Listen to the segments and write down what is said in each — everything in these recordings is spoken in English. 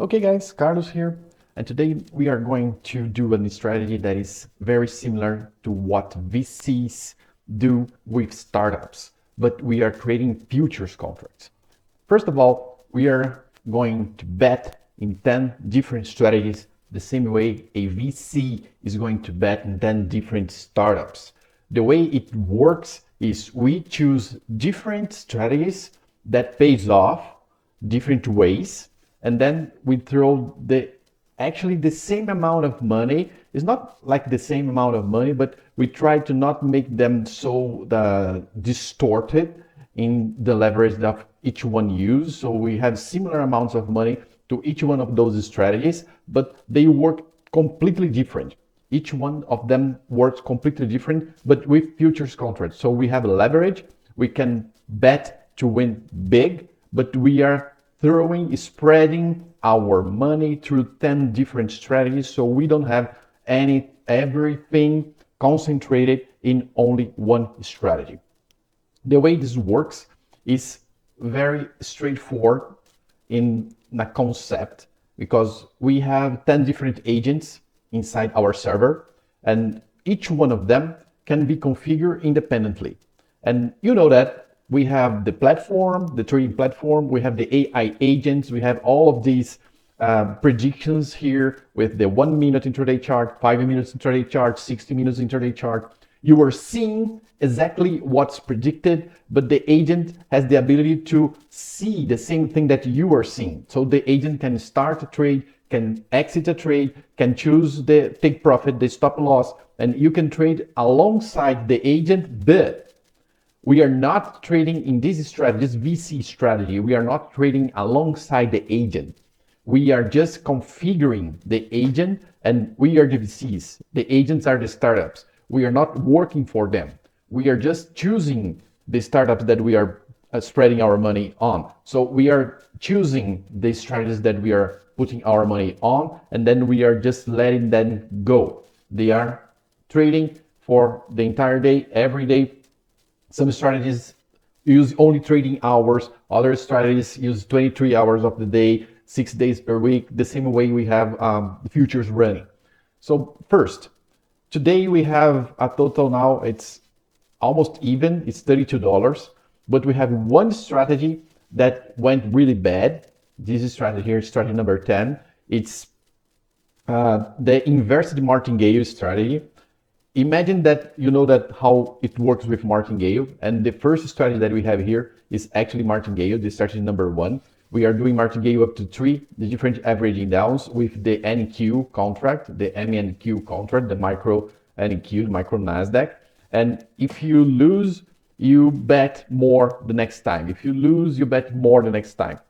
Okay guys, Carlos here, and today we are going to do a strategy that is very similar to what VCs do with startups, but we are creating futures contracts. First of all, we are going to bet in 10 different strategies the same way a VC is going to bet in 10 different startups. The way it works is we choose different strategies that pays off different ways, and then we throw actually the same amount of money. It's not like the same amount of money, but we try to not make them so distorted in the leverage that each one use. So we have similar amounts of money to each one of those strategies, but they work completely different. Each one of them works completely different, but with futures contracts. So we have leverage, we can bet to win big, but we are spreading our money through 10 different strategies, so we don't have everything concentrated in only one strategy. The way this works is very straightforward in the concept, because we have 10 different agents inside our server, and each one of them can be configured independently. And you know that we have the platform, the trading platform, we have the AI agents, we have all of these predictions here with the 1 minute intraday chart, 5 minutes intraday chart, 60 minutes intraday chart. You are seeing exactly what's predicted, but the agent has the ability to see the same thing that you are seeing. So the agent can start a trade, can exit a trade, can choose the take profit, the stop loss, and you can trade alongside the agent. But we are not trading in this strategy, this VC strategy. We are not trading alongside the agent. We are just configuring the agent, and we are the VCs. The agents are the startups. We are not working for them. We are just choosing the startups that we are spreading our money on. So we are choosing the strategies that we are putting our money on, and then we are just letting them go. They are trading for the entire day, every day. Some strategies use only trading hours. Other strategies use 23 hours of the day, 6 days per week, the same way we have futures running. So first, today we have a total now, it's almost even, it's $32, but we have one strategy that went really bad. This strategy here, strategy number 10. It's the inverted martingale strategy. Imagine that you know that how it works with martingale, and the first strategy that we have here is actually martingale, the strategy number 1. We are doing martingale up to 3, the different averaging downs with the NQ contract, the MNQ contract, the micro NQ, micro Nasdaq. And if you lose, you bet more the next time. If you lose, you bet more the next time.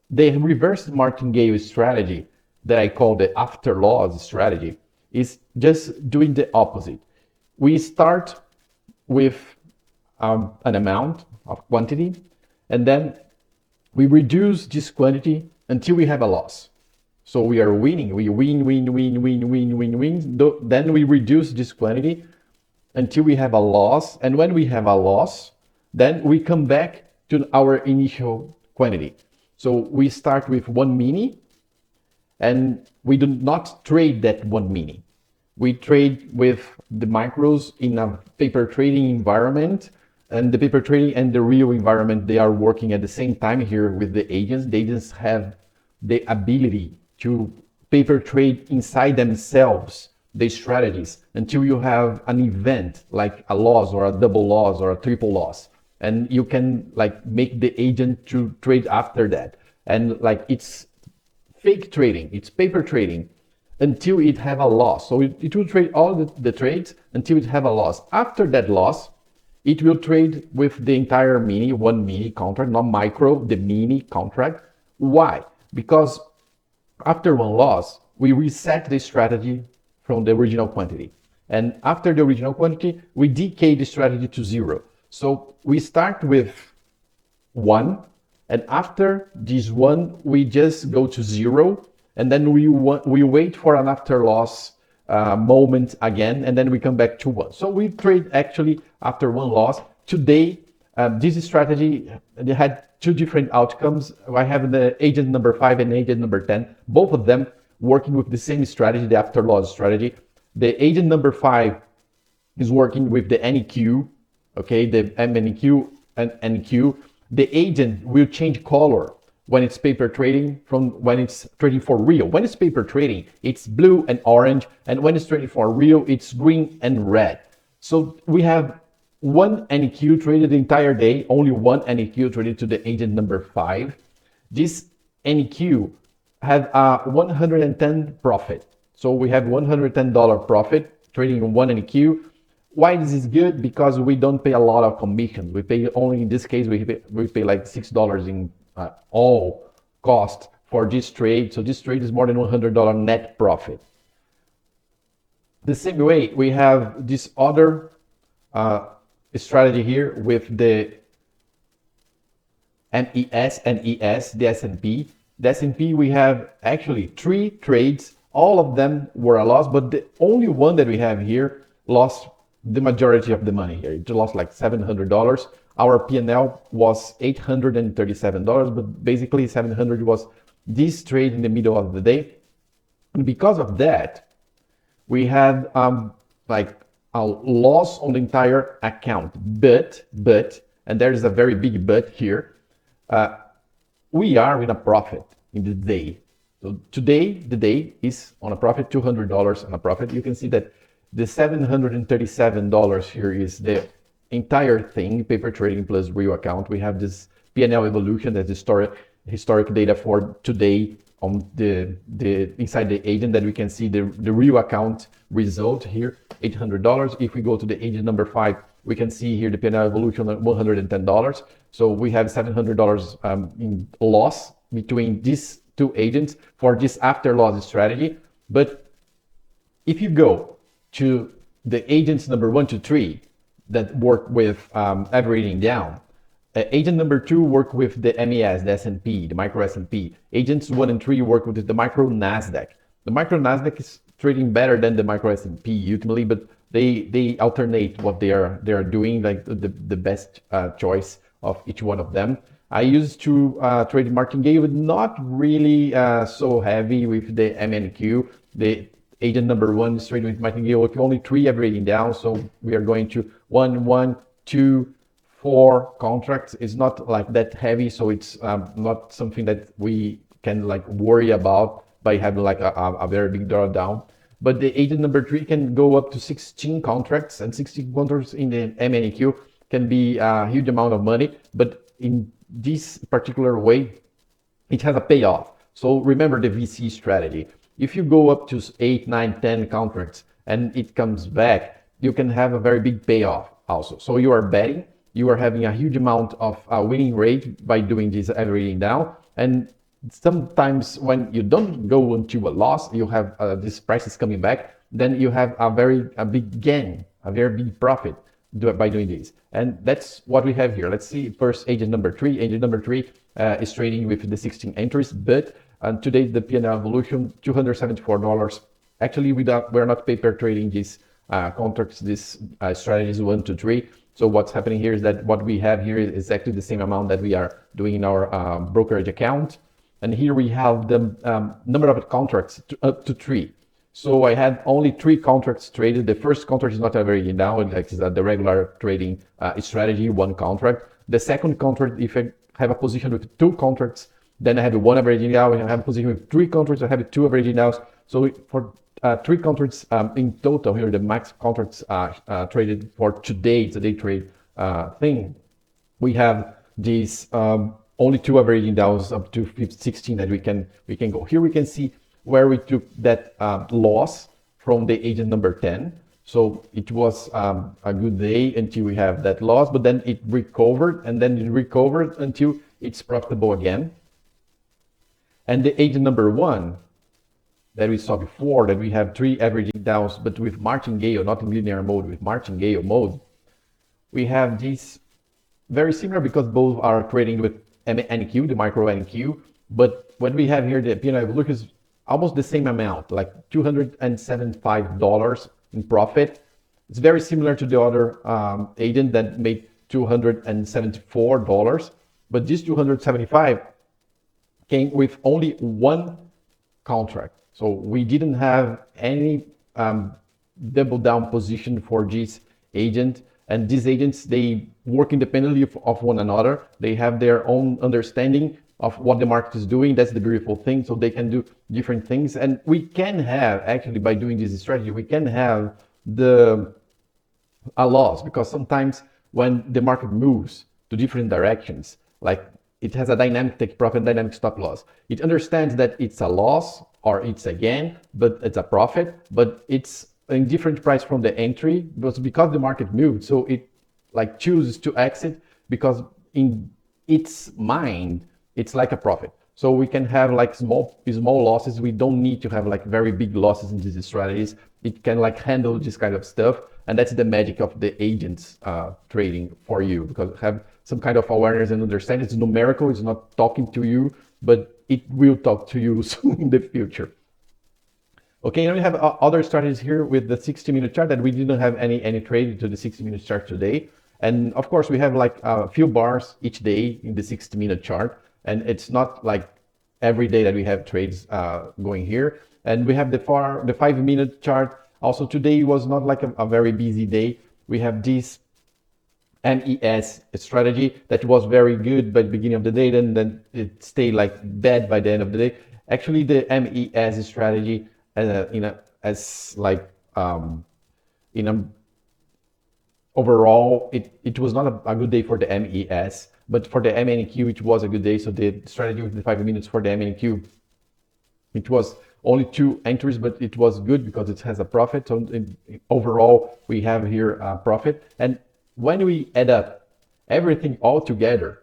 The reverse martingale strategy that I call the after loss strategy is just doing the opposite. We start with an amount of quantity, and then we reduce this quantity until we have a loss. So we are winning, we win. Then we reduce this quantity until we have a loss. And when we have a loss, then we come back to our initial quantity. So we start with 1 mini, and we do not trade that 1 mini. We trade with the micros in a paper trading environment, and the paper trading and the real environment, they are working at the same time here with the agents. The agents have the ability to paper trade inside themselves, the strategies, until you have an event like a loss or a double loss or a triple loss. And you can like make the agent to trade after that. And like it's fake trading, it's paper trading until it have a loss. So it will trade all the trades until it have a loss. After that loss, it will trade with the entire mini, 1 mini contract, not micro, the mini contract. Why? Because after one loss, we reset the strategy from the original quantity. And after the original quantity, we decay the strategy to 0. So we start with 1, and after this 1, we just go to 0, and then we wait for an after loss moment again, and then we come back to 1. So we trade actually after one loss. Today, This strategy, they had two different outcomes. I have the agent number 5 and agent number 10, both of them working with the same strategy, the after loss strategy. The agent number 5 is working with the NEQ, okay, the MNEQ and NEQ. The agent will change color when it's paper trading from when it's trading for real. When it's paper trading, it's blue and orange, and when it's trading for real, it's green and red. So we have one NEQ traded the entire day, only one NEQ traded to the agent number 5. This NEQ had a 110 profit. So we have $110 profit trading in one NEQ. Why this is good? Because we don't pay a lot of commissions. We pay only, in this case, we pay like $6 in all cost for this trade. So this trade is more than $100 net profit. The same way, we have this other strategy here with the MES and ES, the S&P. The S&P, we have actually 3 trades. All of them were a loss, but the only one that we have here lost the majority of the money here. It lost like $700. Our P&L was $837, but basically 700 was this trade in the middle of the day. And because of that, we had like a loss on the entire account. But, and there is a very big but here, we are in a profit in the day. So today, the day is on a profit, $200 on a profit. You can see that the $737 here is the entire thing, paper trading plus real account. We have this P&L evolution, that's historic data for today on the inside the agent, that we can see the real account result here, $800. If we go to the agent number 5, we can see here the P&L evolution at $110. So we have $700 in loss between these two agents for this after loss strategy. But if you go to the agents number 1 to 3 that work with averaging down, agent number 2 work with the MES, the S&P, the micro S&P. Agents 1 and 3 work with the micro NASDAQ. The micro NASDAQ is trading better than the micro S&P ultimately, but they alternate what they are doing, like the best choice of each one of them. I used to trade martingale, but not really so heavy with the MNQ. The agent number 1 is trading with martingale with only 3 averaging down, so we are going to 1, 2, 4 contracts. It's not like that heavy, so it's not something that we can like worry about by having like a very big drawdown. But the agent number 3 can go up to 16 contracts, and 16 contracts in the MNEQ can be a huge amount of money. But in this particular way, it has a payoff. So remember the VC strategy. If you go up to 8, 9, 10 contracts and it comes back, you can have a very big payoff also. So you are betting, you are having a huge amount of winning rate by doing this averaging down. And sometimes when you don't go into a loss, you have these prices coming back, then you have a big gain, a very big profit by doing this. And that's what we have here. Let's see first agent number 3. Agent number 3 is trading with the 16 entries, but today the P&L evolution, $274. Actually, we're not paper trading these contracts, these strategies 1 to 3. So what's happening here is that what we have here is exactly the same amount that we are doing in our brokerage account. And here we have the number of contracts up to 3. So I had only 3 contracts traded. The first contract is not averaging down, it's the regular trading strategy, 1 contract. The second contract, if I have a position with 2 contracts, then I have 1 averaging down. If I have a position with 3 contracts, I have 2 averaging downs. So for 3 contracts in total here, the max contracts traded for today, it's a day trade thing. We have these only 2 averaging downs up to 16 that we can go. Here we can see where we took that loss from the agent number 10. So it was a good day until we have that loss, but then it recovered, and then it recovered until it's profitable again. And the agent number 1 that we saw before, that we have 3 averaging downs, but with martingale, not in linear mode, with martingale mode, we have these very similar because both are trading with NQ, the micro NQ. But when we have here the P&L evolution is almost the same amount, like $275 in profit. It's very similar to the other agent that made $274, but this 275 came with only one contract. So we didn't have any double down position for this agent. And these agents, they work independently of one another. They have their own understanding of what the market is doing. That's the beautiful thing. So they can do different things. And we can have, actually, by doing this strategy, we can have a loss, because sometimes when the market moves to different directions, like it has a dynamic take profit, dynamic stop loss. It understands that it's a loss or it's a gain, but it's a profit, but it's in different price from the entry, but because the market moved, so it like chooses to exit, because in its mind, it's like a profit. So we can have like small losses. We don't need to have like very big losses in these strategies. It can like handle this kind of stuff. And that's the magic of the agents trading for you, because have some kind of awareness and understanding. It's numerical, it's not talking to you, but it will talk to you soon in the future. Okay, and we have other strategies here with the 60-minute chart that we didn't have any trade to the 60-minute chart today. And of course, we have like a few bars each day in the 60-minute chart. And it's not like every day that we have trades going here. And we have the 5-minute chart. Also, today was not like a very busy day. We have this MES strategy that was very good by the beginning of the day, and then it stayed like bad by the end of the day. Actually, the MES strategy, overall, it was not a good day for the MES, but for the MNQ, it was a good day. So the strategy with the 5 minutes for the MNQ, it was only 2 entries, but it was good because it has a profit. So overall, we have here a profit. And when we add up everything all together,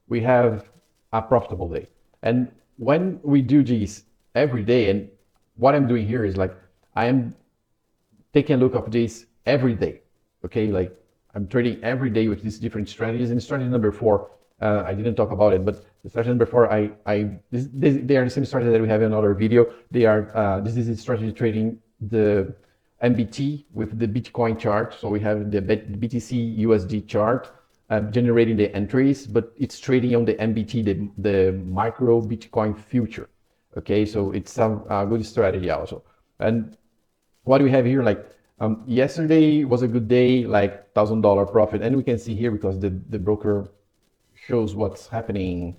we have a profitable day. And when we do this every day, and what I'm doing here is like, I am taking a look of this every day. Okay, like I'm trading every day with these different strategies. And strategy number 4, I didn't talk about it, but the strategy number 4, they are the same strategy that we have in another video. They are this is a strategy trading the MBT with the Bitcoin chart. So we have the BTC USD chart generating the entries, but it's trading on the MBT, the micro Bitcoin future. Okay, so it's a good strategy also. And what we have here, like yesterday was a good day, like $1,000 profit, and we can see here because the broker shows what's happening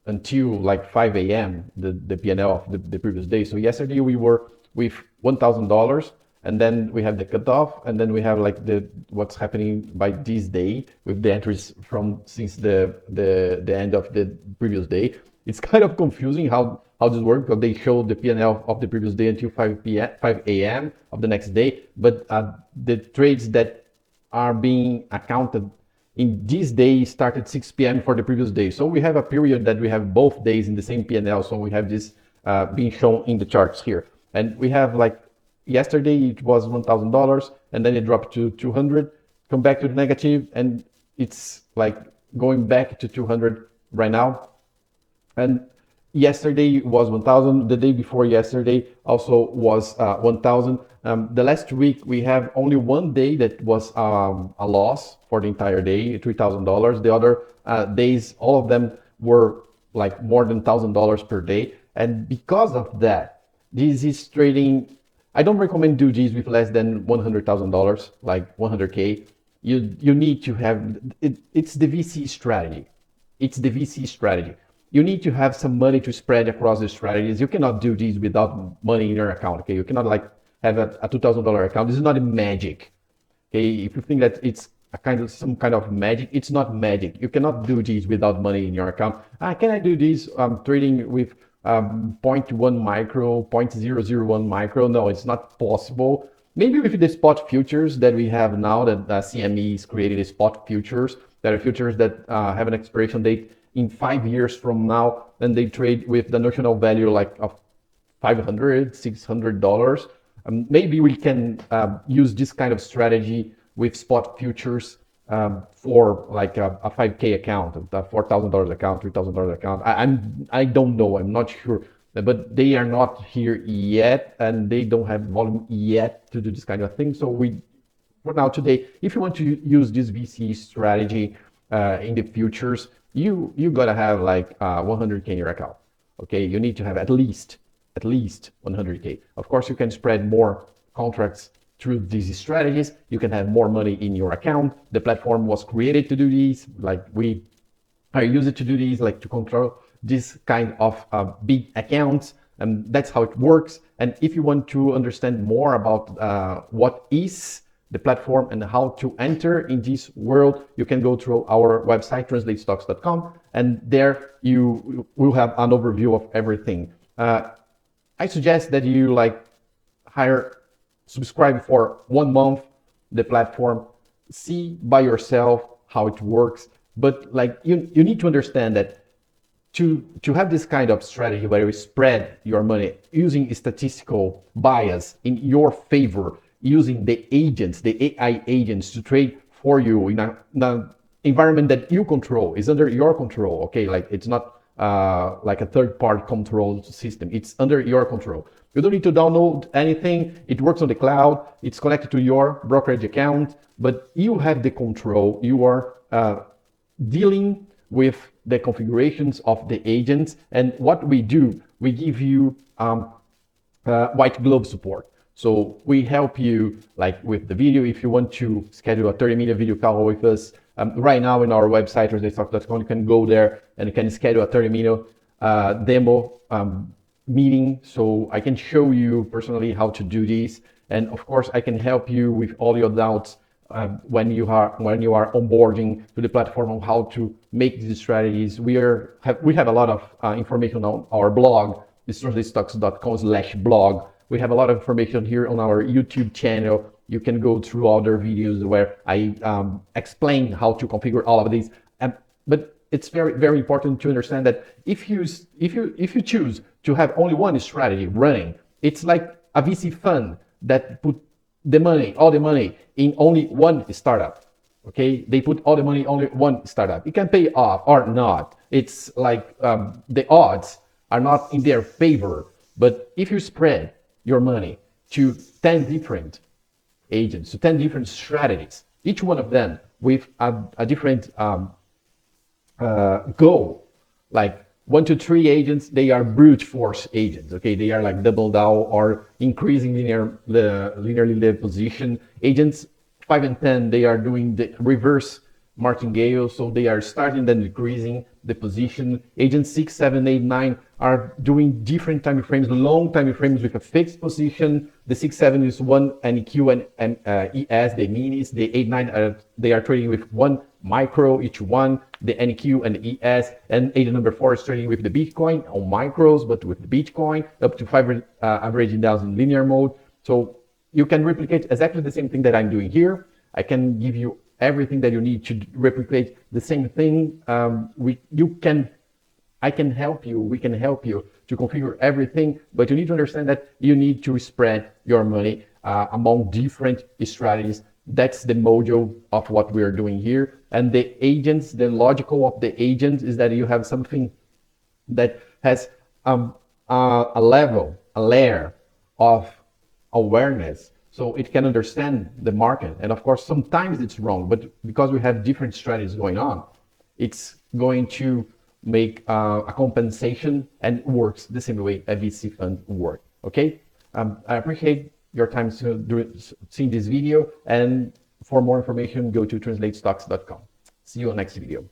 until like 5 a.m. the P&L of the previous day. So yesterday we were with $1,000, and then we have the cutoff, and then we have like what's happening by this day with the entries from since the end of the previous day. It's kind of confusing how this works, because they show the P&L of the previous day until 5 a.m. of the next day, but the trades that are being accounted in this day started 6 p.m. for the previous day. So we have a period that we have both days in the same P&L. So we have this being shown in the charts here. And we have like yesterday it was $1,000, and then it dropped to 200, come back to the negative, and it's like going back to 200 right now. And yesterday was 1,000. The day before yesterday also was 1,000. The last week we have only one day that was a loss for the entire day, $3,000. The other days, all of them were like more than $1,000 per day. And because of that, this is trading. I don't recommend do this with less than $100,000, like 100K. You need to have it. It's the VC strategy. It's the VC strategy. You need to have some money to spread across the strategies. You cannot do this without money in your account. Okay, you cannot like have a $2,000 account. This is not a magic. Okay, if you think that it's some kind of magic, it's not magic. You cannot do this without money in your account. Can I do this trading with 0.1 micro, 0.001 micro? No, it's not possible. Maybe with the spot futures that we have now, that CME is creating the spot futures, that are futures that have an expiration date in 5 years from now, and they trade with the notional value like of $500, $600. Maybe we can use this kind of strategy with spot futures for like a 5K account, a $4,000 account, $3,000 account. I don't know, I'm not sure, but they are not here yet, and they don't have volume yet to do this kind of thing. So we for now today, if you want to use this VC strategy in the futures, you gotta have like 100K in your account. Okay, you need to have at least 100K. Of course, you can spread more contracts through these strategies. You can have more money in your account. The platform was created to do these. Like we are used to do these, like to control this kind of big accounts. And that's how it works. And if you want to understand more about what is the platform and how to enter in this world, you can go through our website, translatestocks.com, and there you will have an overview of everything. I suggest that you like subscribe for 1 month the platform, see by yourself how it works. But like you need to understand that to have this kind of strategy where you spread your money using statistical bias in your favor, using the agents, the AI agents to trade for you in an environment that you control, is under your control, okay? Like it's not like a third-party control system. It's under your control. You don't need to download anything. It works on the cloud. It's connected to your brokerage account, but you have the control. You are dealing with the configurations of the agents. And what we do, we give you white glove support. So we help you like with the video. If you want to schedule a 30-minute video call with us, right now in our website, translatestocks.com, you can go there and you can schedule a 30-minute demo meeting. So I can show you personally how to do this. And of course, I can help you with all your doubts when you are onboarding to the platform on how to make these strategies. We have a lot of information on our blog, it's translatestocks.com/blog. We have a lot of information here on our YouTube channel. You can go through other videos where I explain how to configure all of these. But it's very important to understand that if you choose to have only one strategy running, it's like a VC fund that put all the money in only one startup. Okay, they put all the money in only one startup. It can pay off or not. It's like the odds are not in their favor. But if you spread your money to 10 different agents, to 10 different strategies, each one of them with a different goal, like 1 to 3 agents, they are brute force agents. Okay, they are like double down or increasing linearly the position. Agents 5 and 10, they are doing the reverse martingale, so they are starting then decreasing the position. Agents 6, 7, 8, 9 are doing different time frames, long time frames with a fixed position. The 6, 7 is one NQ and ES, the minis. The 8, 9 they are trading with one micro each one, the NQ and the ES. And agent number 4 is trading with the Bitcoin on micros, but with the Bitcoin up to 5 averaging down in linear mode. So you can replicate exactly the same thing that I'm doing here. I can give you everything that you need to replicate the same thing. I can help you, we can help you to configure everything, but you need to understand that you need to spread your money among different strategies. That's the module of what we are doing here. And the agents, the logical of the agents is that you have something that has a layer of awareness, so it can understand the market. And of course, sometimes it's wrong, but because we have different strategies going on, it's going to make a compensation and works the same way a VC fund works. Okay, I appreciate your time seeing this video, and for more information, go to translatestocks.com. See you on next video.